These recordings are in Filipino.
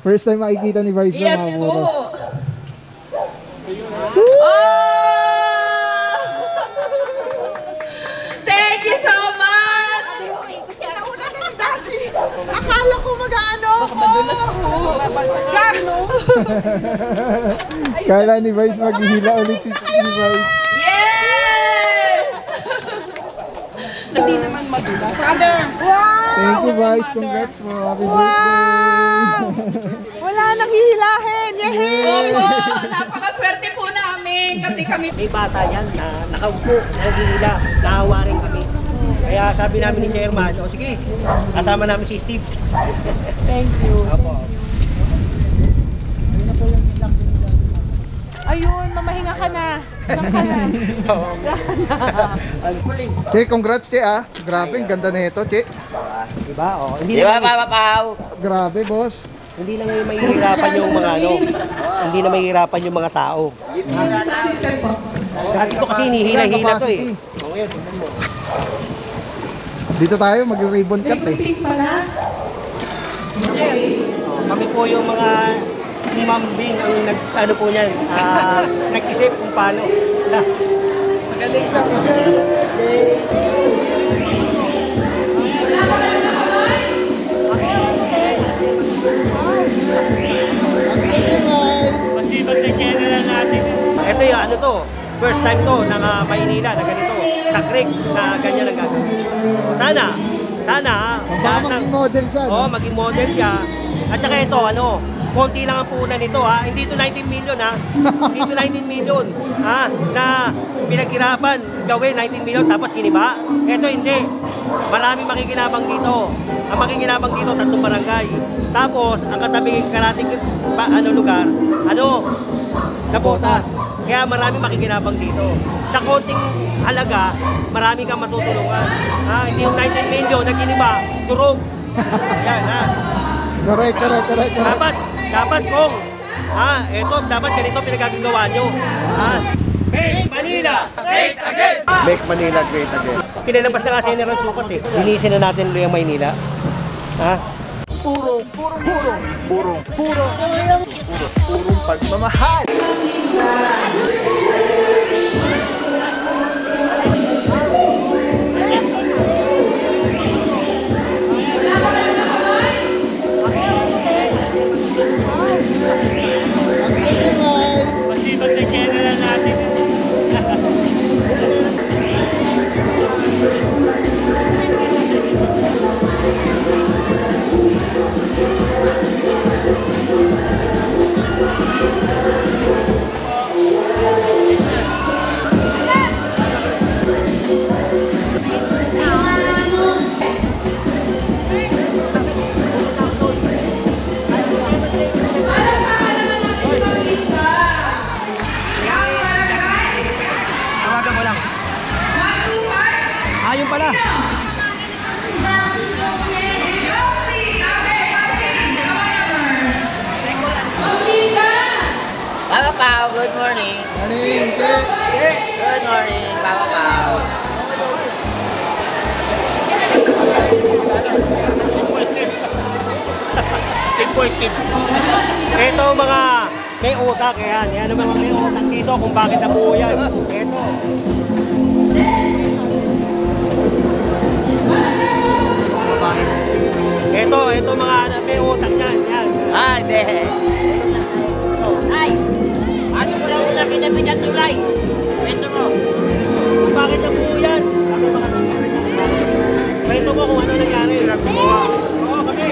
First time makikita ni Vice Yes na po! maburo. Thank you so much! Nauna na si Daddy. Akala ko mag-ano ako. Madulas po. Gano? Kala ni Vice maghihila ulit si Vice. Yes! Hindi naman madulas. Father! Wow! Thank you Vice, congrats po. Happy birthday. Wala nang hihilahin. Yehey! Opo! Napakaswerte po namin kasi kami... May bata yan na nakaupo, naghihila, naawa rin kami. Kaya sabi namin ni Chairman, o sige, kasama namin si Steve. Thank you. Opo. Ayun, mamahinga ka na. Saan ka na? Che, congrats Che ah. Grabe, ang ganda na ito Che. Diba? O, hindi Di ba, lang, Papa Pao? Grabe boss. hindi lang yung mahihirapan yung mga ano, hindi na mahihirapan yung mga tao. Dati ito kasi hinihila-hila to eh. O ngayon, tingnan mo. Dito tayo mag-ribbon cut eh. Kami po yung mga umambing ang ano po niyan, nag-isip kung paano. Magaling na. Ito yung ano to, first time to na Maynila na ganito, sa creek na ganyan ang gagawin. Sana Baka maging model siya, no? Oo, maging model siya. At saka ito, ano, konti lang ang punan nito ha. Hindi ito 19 million ha. Hindi ito 19 million ha. Na pinaghirapan gawin 19 million tapos giniba. Ito hindi. Maraming makikinabang dito. Ang makikinabang dito, 3 barangay. Tapos, ang katabing karating lugar, Nabotas. Kaya marami makikinabang dito. Sa konting halaga, marami kang matutulungan. Hindi yung 19 million na giniba, durog. Yan ha. Correct. Dapat kung, eto, dapat ganito pinagagagawa nyo. Make Manila great again! Make Manila great again. Pinalabas na kasi nila sukat eh. Linisin na natin yung Maynila. Purong pagmamahal. Ayun pala. Papa Pao, good morning. Morning, Che. Good morning, Papa Pao. Ito mga may utak yan. Yan ang mga may utak dito kung bakit nabuo yan. Ito. Ito mga may utak yan. Yan. Hindi. Ay, ano mo lang muna pinapitan tulay? Kwento mo. Kung bakit nabuo yan. Kami mga kwento mo kung ano nangyari. Oo, kami.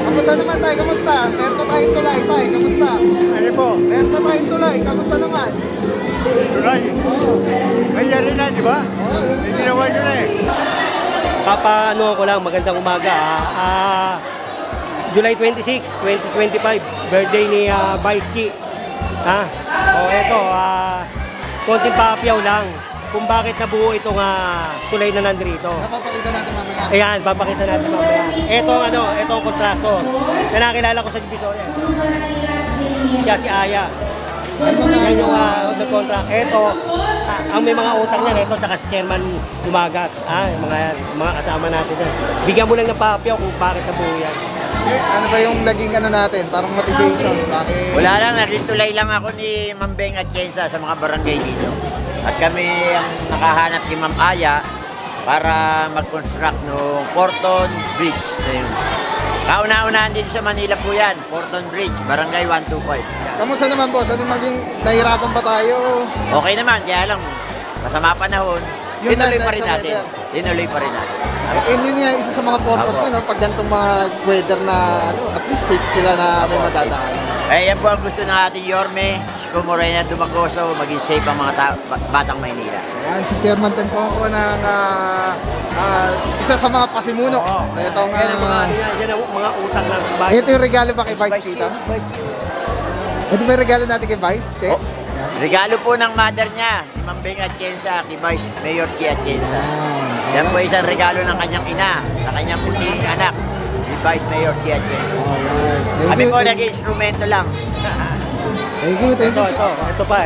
Kamusta naman tayo? Kamusta? Meron pa tayong tulay tayo. Kamusta? Ano po? Meron pa tayong tulay. Kamusta naman? Tulay. Oo. May yari na, di ba? Oo, yun na. Ginawa nyo na eh. Papaano ko lang, magandang umaga. July 26, 2025, birthday ni Vice. Ito, konting papiyaw lang kung bakit nabuo itong tulay na nandito. Napapakita natin mamaya. Ayan, papakita natin mamaya. Ito ang kontraktor na nakilala ko sa Divisoria. Siya si Aya. Yan yung nag-contract. Ito, ang may mga utang niya ito, saka si Chairman Dumagat. Mga kasama natin dyan. Bigyan mo lang ng papyaw kung bakit nabuo yan. Ano ba yung naging ano natin? Parang motivation. Bakit? Wala lang, nagtulay lang ako ni Ma'am Beng at Jensa sa mga barangay dito. At kami ang nakahanap ni Ma'am Aya para mag-construct ng Porton Bridge na yun. Kauna-unahan din sa Manila po yan, Porton Bridge, Barangay 125. Kamusta naman boss? Ano maging nahirapan ba tayo? Okay naman, kaya lang, masama panahon, Yun tinuloy lang, pa rin sa natin. weather. Tinuloy pa rin natin. Yun nga isa sa mga purpose Apo. nyo, no? Pag ganitong mga weather na ano, at least safe sila na may madadaan. Eh, yan po ang gusto ng ating Yorme, Isko Morena Dumagoso, maging safe ang mga batang Maynila. Ayan, si Chairman Tempoco ng isa sa mga pasimuno. Na itong, Yan ang mga utang ng bayan. ito yung regalo ba kay Vice Tita? Ito ba yung regalo natin kay Vice? Che? Oh, regalo po ng mother niya, ni Ma'am Beng Atienza, kay Vice Mayor Chi Atienza. Yan po isang regalo ng kanyang ina, sa kanyang puting anak, ni Vice Mayor Chi Atienza. Alright. Kami po nag-instrumento lang. Thank you, thank you. Ito pa.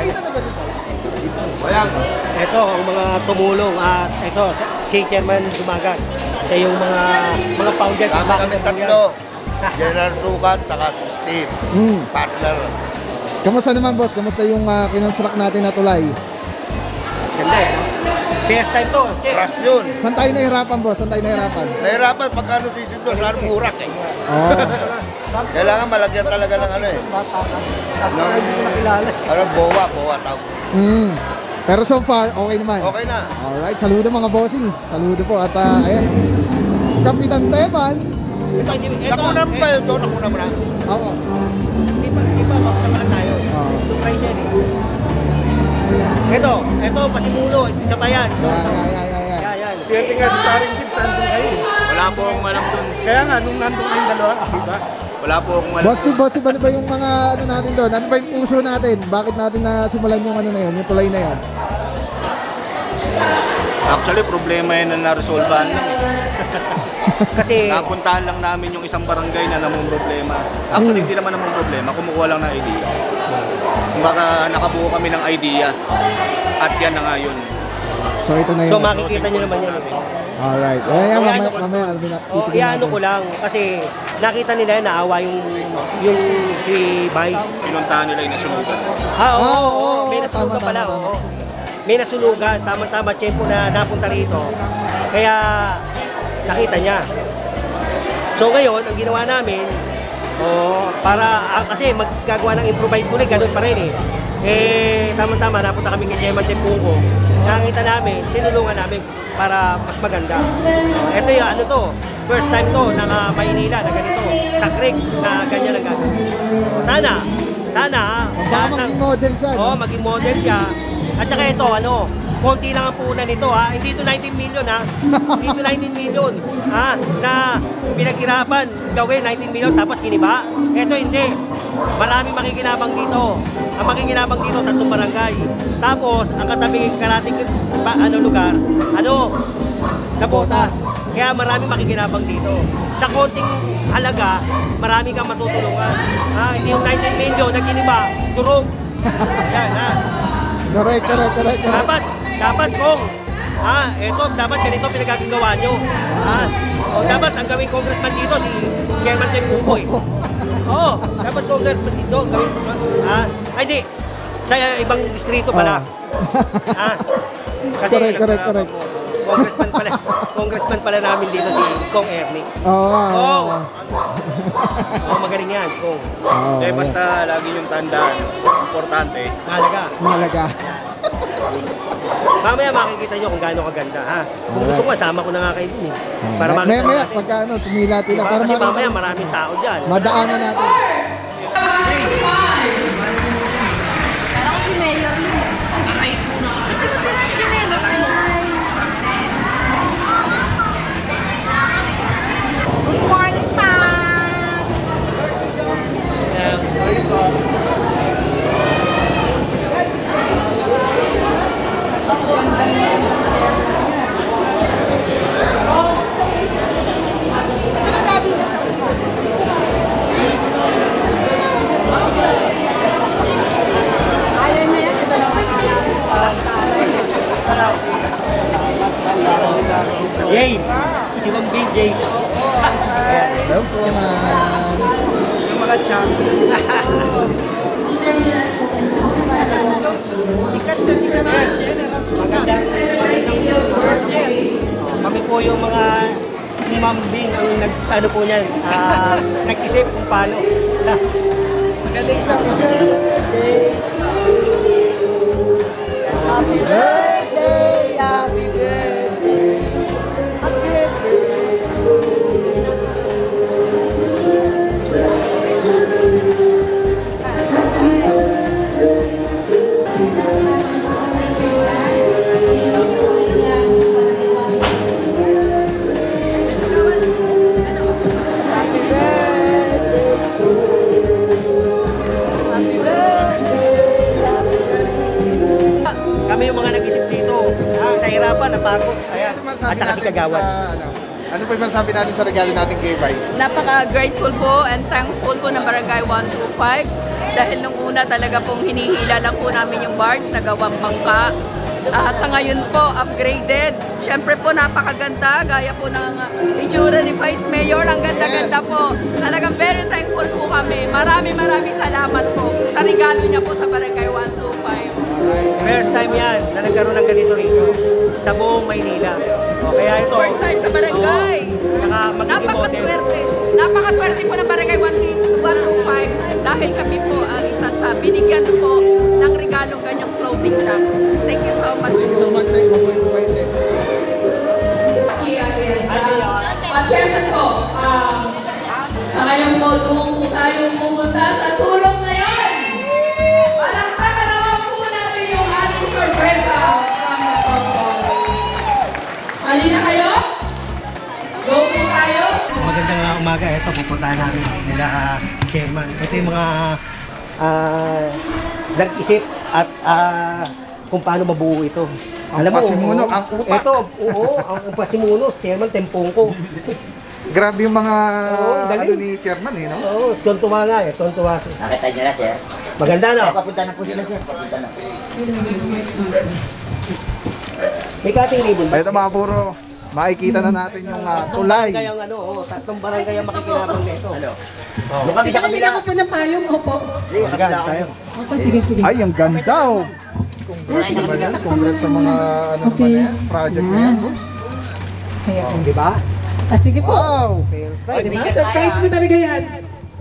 Ito ang mga tumulong. Ito, si Chairman Dumagat. Siya yung mga founder. Kami tatlo. General Sukat, saka si Steve. Partner. Kamusta naman boss? Kamusta yung kinonstruct natin na tulay? Ganda eh. First time to. Trust yun. Saan tayo nahirapan boss? Saan tayo nahirapan? Nahirapan pagkano sisid doon, lalo burak eh. Oo. Kailangan malagyan talaga ng ano eh. Ano, bowa tawag. Pero so far, okay naman. Okay na. Alright, saludo mga bossing. Saludo po at ayan. Kapitan Teman. Nakunan ba yun doon? Nakunan mo na. Oo. Di ba magsamaan tayo? Oo. Itong price yan eh. Ito, pasimulo. Isa pa yan. Yan. Swerte nga si Paring Jeep, nandun kayo. Wala po akong alam dun. Kaya nga, nung nandun kayong dalawa, di ba? Wala po akong alam. Boss Steve, ano ba yung mga ano natin doon? Ano ba yung puso natin? Bakit natin nasimulan yung ano na yun, yung tulay na yun? Actually, problema yan na naresolvahan lang. Kasi, Napuntahan lang namin yung isang barangay na namang problema. Actually, hindi naman namang problema. Kumukuha lang ng idea. Kumbaga, nakabuo kami ng idea. At yan na nga yun. So ito na yun. so makikita nyo naman yan. Alright. Ayan, mamaya Iano ko lang. Kasi nakita nila yan, naawa yung si Vice. Pinuntahan nila yung nasunugan. oo, May nasunugan tama, pala. tama. Oo. May nasunugan. Tama-tama, tiyempo na napunta rito. Kaya nakita niya. So ngayon, ang ginawa namin, kasi maggagawa ng improvised muli, ganun pa rin eh. Tama-tama, napunta kami kay Chairman Tempoco. Nakita namin, tinulungan namin para mas maganda. Ito yung ano to, first time to ng Maynila na ganito, sa creek na ganyan ang gagawin. Sana, Baka maging model siya, no? Oo, maging model siya. At saka ito, konti lang ang punan nito Hindi ito 19 million Hindi ito 19 million na pinaghirapan gawin 19 million tapos giniba. Ito hindi. Marami makikinabang dito. Ang makikinabang dito, 3 barangay. Tapos, ang katabi karating lugar, Nabotas. Kaya marami makikinabang dito. Sa konting halaga, marami kang matutulungan. Hindi yung 19 million na giniba, durog. Yan, Correct. Dapat kung dapat ganito pinagagawa nyo. Dapat ang gawing congressman dito si Chairman Tempoco Oo, dapat congressman dito gawin hindi. Sa ibang distrito pala. Kasi Correct. Congressman pala namin dito si Kong Ernix. Oo. Magaling yan, Kong. Basta lagi yung tandaan. Importante. Mahalaga. Mamaya makikita nyo kung gaano kaganda, Kung gusto ko, sama ko na nga kayo dun, Para makita Maya, natin. pagka tumila-tila. Para Kasi mamaya makita. maraming tao dyan. Madaanan natin. Good morning, ma'am. Alright. Si Ma'am BJ. Hello po, ma'am. Yung mga chan. Sikat na general. Magandang kami po yung mga ni Ma'am Bing ang ano po niyan, nag-isip kung paano. Magaling na. Happy birthday, happy birthday. Kami yung mga nag-isip dito. Nahirapan, napagod. Ayan. At saka si Kagawan. Ano po yung masabi natin sa regalo natin kay Vice? Napaka-grateful po and thankful po ng Barangay 125 dahil nung una talaga pong hinihila lang po namin yung barge na gawang bangka. Sa ngayon po, upgraded. Siyempre po, napakaganda. Gaya po ng itsura ni Vice Mayor. Ang ganda-ganda po. Talagang very thankful po kami. Maraming salamat po sa regalo niya po sa Barangay 125. First time yan na nagkaroon ng ganito rito sa buong Maynila. O, kaya ito. First time sa barangay. Saka magiging model. Napakaswerte. Napakaswerte po ng Barangay 125 dahil kami po ang isa sa binigyan po ng regalong ganyang floating tank. Thank you so much. Thank you so much, Sek. Mabuhay po kayo, Sek. At syempre po, sa ngayon po, doon po tayo pumunta sa sulong na yan. Palakpakan naman po namin yung ating sorpresa from the Concord. Halina kayo? Go po tayo? Magandang umaga. Ito, pupuntahan namin nila chairman. Ito yung mga nag-isip at kung paano mabuo ito. Ang pasimuno, ang utak. Ito, oo, ang pasimuno. Chairman, tempong ko. Grabe yung mga galing. ni Chairman, eh, no? Oo, tuntua nga eh. Tuntua. Nakita niyo na, sir. Maganda na. Papunta na po sila, sir. Papunta na. May kating ribbon ba? Ito mga puro, makikita na natin yung tulay. Barangay ang tatlong barangay ang makikinabang nito. Ano? Doon kami sa kabila. Ako po ng payong, opo. Maganda tayo. Opo, sige. Ay, ang ganda, oh. Congrats naman yan. Congrats sa mga ano naman yan, project na yan. Kaya, Di ba? sige po. Wow! Diba? Surprise mo talaga yan.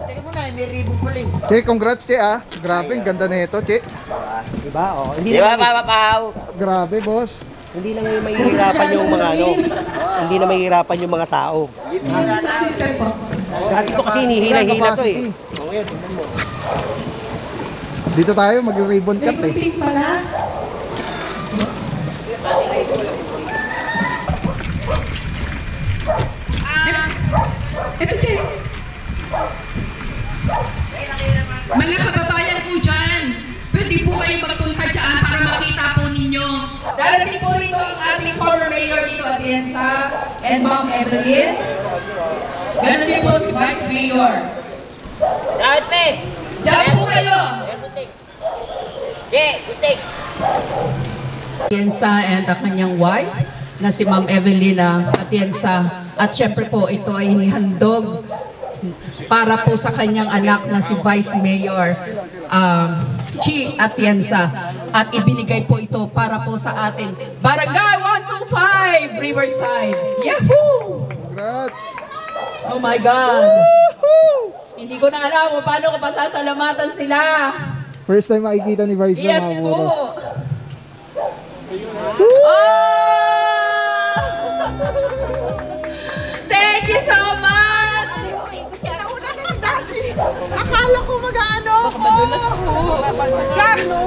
Teka muna, may ribbon pa rin. Che, congrats, Che, ah. Grabe, ang ganda na ito, Che. Di ba? Oh, hindi Di ba, na papapaw? Grabe, boss. hindi na mahihirapan yung mga ano. Hindi na mahihirapan yung mga tao. Sister po. Dati ito kasi hinihila-hila to eh. Oh, ngayon, tingnan mo. Dito tayo, mag-ribbon cut, eh. Pink pala. Ito, Che. Mga kababayan ko dyan, pwede po kayo magpunta dyan para makita po ninyo. Darating po rito ang ating former mayor dito at Atienza and Ma'am Evelyn. Ganun din po si Vice Mayor. Ate! Diyan po kayo! Butik! Atienza and ang kanyang wife na si Ma'am Evelina Atienza. At syempre po ito ay inihandog para po sa kanyang anak na si Vice Mayor Chi Atienza. At ibinigay po ito para po sa atin Barangay 125 Riverside. Yahoo! Congrats! Oh my God! Hindi ko na alam kung paano ko pasasalamatan sila. First time makikita ni Vice Yes mga po! puro. Oh! Thank you so much! Nauna na si Daddy. Akala ko mag-ano ako. Madulas po. Gano?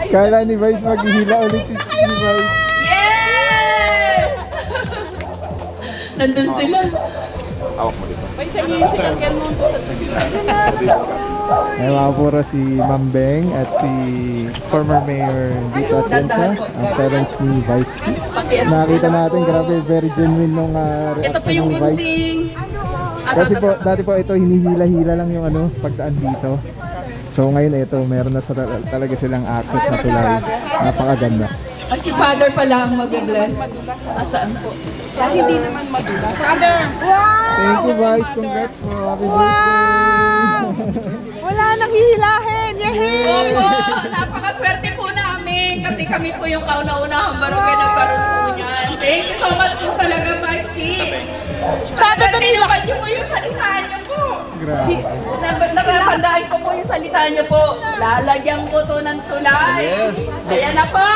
Kala ni Vice maghihila ulit si Vice. Yes! Nandun sila. Ay, mga puro si Ma'am Beng at si former Mayor dito at Atienza, ang parents ni Vice. Nakita natin, grabe, very genuine nung Ito po reaction yung ni Vice. gunting. Kasi po, dati po ito, hinihila-hila lang yung ano, pagdaan dito. So ngayon ito, meron na talaga silang access na tulay. Napakaganda. Ay, si Father pala ang mag-bless. Asaan po? Hindi naman madulas. Father! Wow! Thank you, Vice. Congrats po. Happy birthday. Wala nang hihilahin! Yehey! Opo, napakaswerte po namin kasi kami po yung kauna-unahang barangay nagkaroon po niyan. Thank you so much po talaga, Vice Chief. Talaga tinupad niyo po yung salita niyo po. Grabe. Nakakandaan ko po yung salita niyo po. Lalagyan ko to ng tulay. Yes. Ayan na po.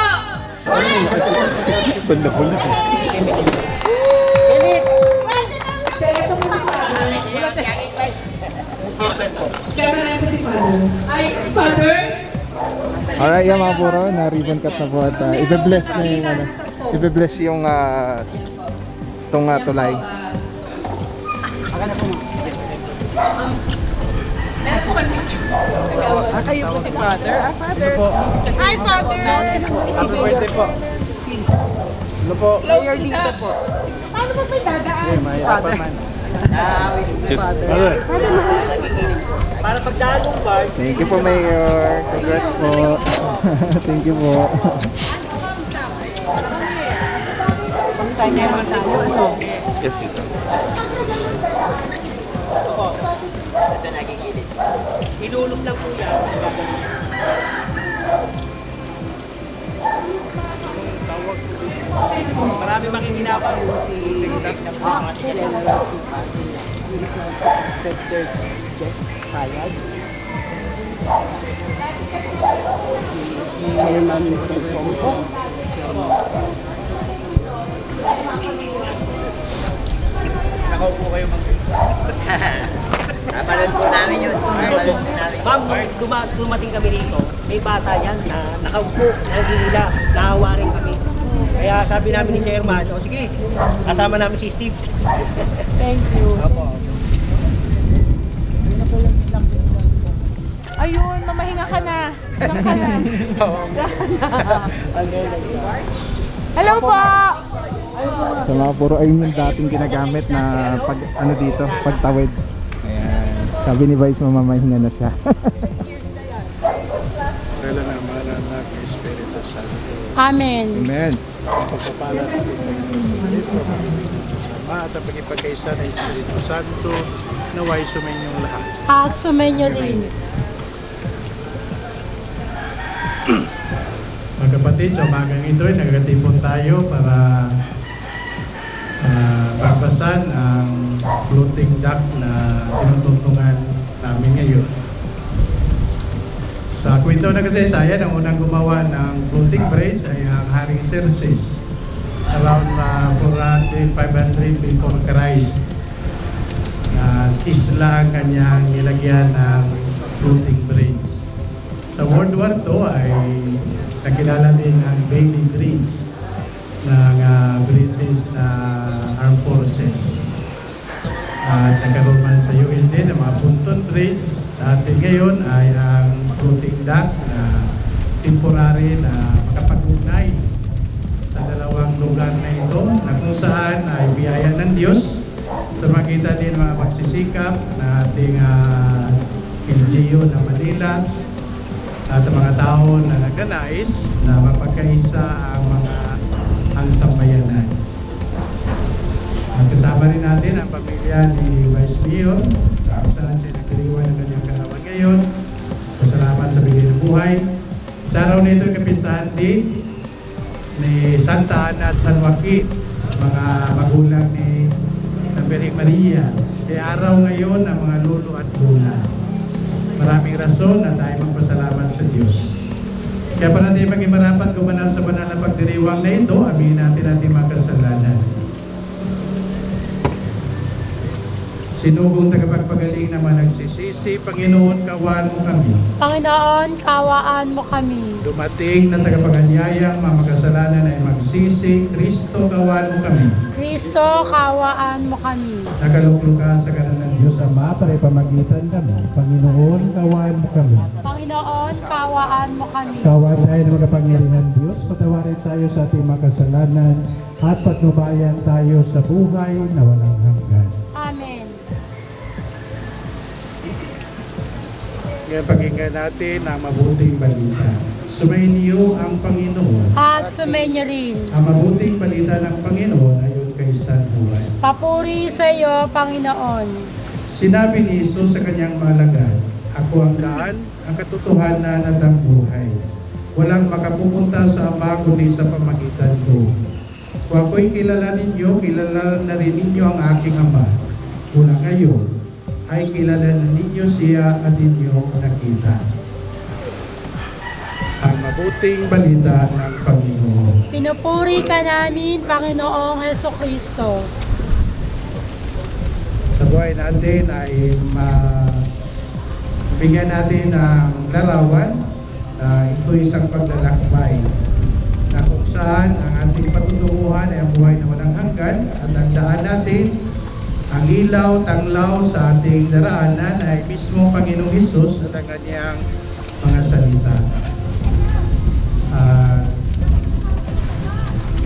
Ay, Father. Alright, yan mga puro, na ribbon cut na po at ibe-bless na yung ibe-bless yung itong tulay. Meron po kami. Kayo po si Father. Father. Hi, Father. Happy birthday po. Ano po? Mayor dito po. Paano ba may dadaan? Father. Para pagdaan ng bar, Thank you po, Mayor. Congrats po. Thank you po. Yes, dito. ilulog lang po yan. Marami makikinabang po si Inspector Jess Payag. Chairman Pongko. Nakaupo kayo napanood po namin yun. Napanood po namin. Ma'am, dumating kami rito, may bata yan na nakaupo, nahihila, nahawa rin kami. Kaya sabi namin ni Chairman, o sige, kasama namin si Steve. Thank you. Opo. Ayun, mamahinga ka na. Diyan ka na. Hello po! Sa mga puro, ayun yung dating ginagamit na pag ano dito, pagtawid. Ayan. Sabi ni Vice, mamamahinga na siya. Kailan naman ang Espiritu Santo. Amen. Amen. Pagpapalat ng Panginoon sa Kristo, sama at sa pagkipagkaisa ng Espiritu Santo, naway sumenyong lahat. At sumenyo din. Mga kapatid, sa umagang ito ay nagkatipon tayo para papasan ang floating dock na tinutuntungan namin ngayon. Sa kwento na kasaysayan, ang unang gumawa ng floating bridge ay ang Haring Xerxes around 400-500 before Christ. Isla ang kanyang nilagyan ng floating bridge. Sa World War II ay nakilala din ang Bailey Bridge ng British Armed Forces. At nagkaroon man sa US din ang mga Pontoon Bridge. Sa atin ngayon ay ang floating dock na temporary na makapag-ugnay sa dalawang lugar na ito na kung saan ay biyaya ng Diyos. Makita din mga magsisikap na ating LGU na Manila at mga tao na nagnanais na mapagkaisa ang sambayanan. At kasama rin natin ang pamilya ni Vice Mayor, saan siya nagkaliwan ng kanyang karawan ngayon. Pasalamat sa bigay ng buhay. Sa araw na ito, kapisahan din ni Santa Ana at San Joaquin, mga magulang ni Virgen Maria. Kaya araw ngayon ang mga lolo at lola. Maraming rason na tayo magpasalamat sa Diyos. Kaya para natin maging marapat gumanap sa banal na pagdiriwang na ito, aminin natin ating mga kasalanan. Sinugong tagapagpagaling naman nagsisisi, Panginoon, kawaan mo kami. Panginoon, kawaan mo kami. Dumating na tagapaganyayang mga makasalanan ay magsisi, Kristo, kawaan mo kami. Kristo, kawaan mo kami. Nakaluklo ka sa kanan ng Diyos Ama para ipamagitan kami. Panginoon, kawaan mo kami. Panginoon, kawaan mo kami. Kawaan tayo ng makapangyarihan Diyos, patawarin tayo sa ating makasalanan at patnubayan tayo sa buhay na walang hanggan. Amen. Ngayon pakinggan natin ang mabuting balita. Sumainyo ang Panginoon. At sumainyo rin. Ang mabuting balita ng Panginoon ayon kay San Juan. Papuri sa iyo, Panginoon. Sinabi ni Jesus sa kanyang mga alagad, "Ako ang daan, ang katotohanan at ang buhay. Walang makapupunta sa Ama kundi sa pamagitan ko. Kung ako'y kilala ninyo, kilala na rin ninyo ang aking Ama. Mula ngayon, ay kilala na ninyo siya at inyo nakita." Ang mabuting balita ng Panginoon. Pinupuri ka namin, Panginoong Hesukristo. Sa buhay natin ay bigyan natin ng larawan na ito isang paglalakbay na kung saan ang ating patutunguhan ay ang buhay na walang hanggan at ang daan natin, ang ilaw, tanglaw sa ating daraanan ay mismo Panginoong Hesus at ang kanyang mga salita.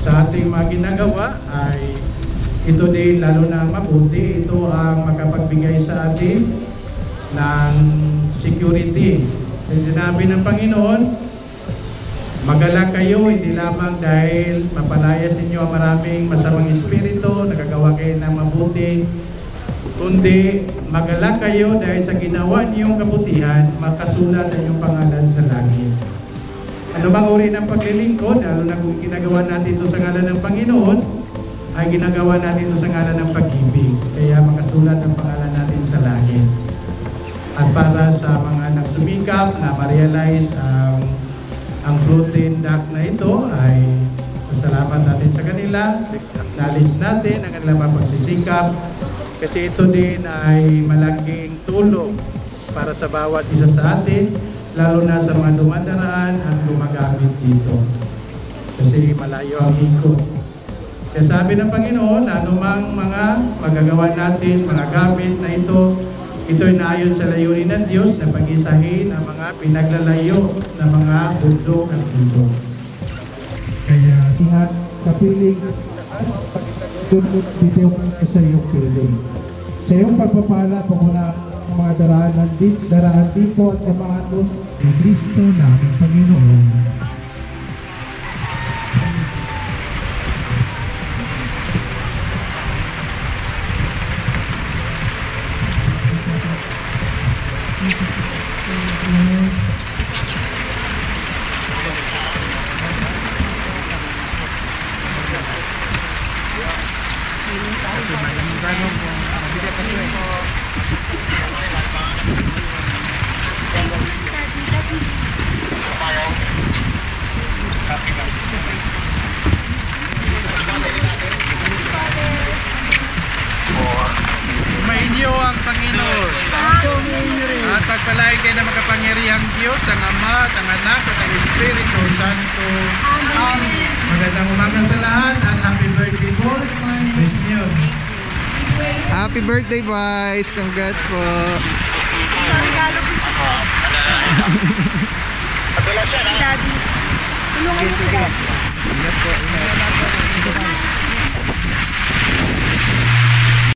Sa ating mga ginagawa ay ito din lalo na mabuti, ito ang makapagbigay sa atin ng security. Kasi sinabi ng Panginoon, "Magalak kayo, hindi lamang dahil mapalayas ninyo ang maraming masamang espiritu, nagagawa kayo ng mabuti, kundi magalak kayo dahil sa ginawa niyong kabutihan, makasulat ang iyong pangalan sa langit." Ano bang uri ng paglilingkod, lalo na kung ginagawa natin ito sa ngalan ng Panginoon, ay ginagawa natin ito sa ngalan ng pag-ibig. Kaya makasulat ang pangalan natin sa langit. At para sa mga nagsumikap na ma-realize ang floating dock na ito, ay pasalamat natin sa kanila. Acknowledge natin ang kanilang pagsisikap. Kasi ito din ay malaking tulong para sa bawat isa sa atin, lalo na sa mga dumadaraan at gumagamit dito. Kasi malayo ang ikot. Kaya sabi ng Panginoon, anumang mga magagawa natin, mga gamit na ito'y naayon sa layunin ng Diyos na pag-isahin ang mga pinaglalayo na mga bundok at bundok. Kaya sihat kapiling tunod dito sa iyong piling. Sa iyong pagpapala, panguna ang mga daraan dito at sa mga atos ni Kristo naming Panginoon. Mainyo ang Panginoon. At pagpalain kayo ng makapangyarihang Diyos, ang Ama, at ang Anak, at ang Espiritu Santo. Amen. Magandang umaga sa lahat at happy birthday po. Bless you. Happy birthday, Vice! Congrats po! Regalo gusto ko. Daddy. Tulungan niyo si Daddy. Ingat po, ingat.